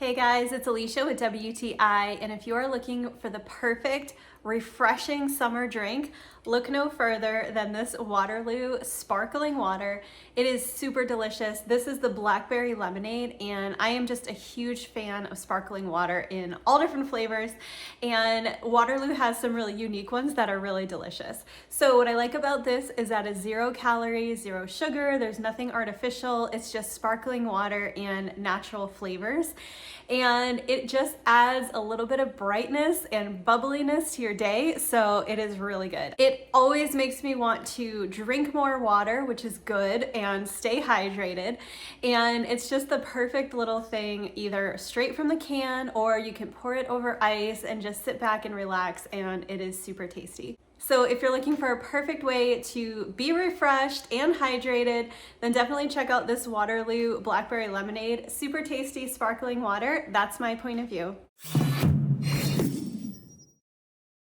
Hey guys, it's Alicia with WTI, and if you are looking for the perfect, refreshing summer drink, look no further than this Waterloo Sparkling Water. It is super delicious. This is the Blackberry Lemonade, and I am just a huge fan of sparkling water in all different flavors, and Waterloo has some really unique ones that are really delicious. So what I like about this is that it's 0 calories, 0 sugar, there's nothing artificial, it's just sparkling water and natural flavors. And it just adds a little bit of brightness and bubbliness to your day, so it is really good. It always makes me want to drink more water, which is good, and stay hydrated. And it's just the perfect little thing, either straight from the can or you can pour it over ice and just sit back and relax, and it is super tasty. So if you're looking for a perfect way to be refreshed and hydrated, then definitely check out this Waterloo Blackberry Lemonade. Super tasty sparkling water. That's my point of view.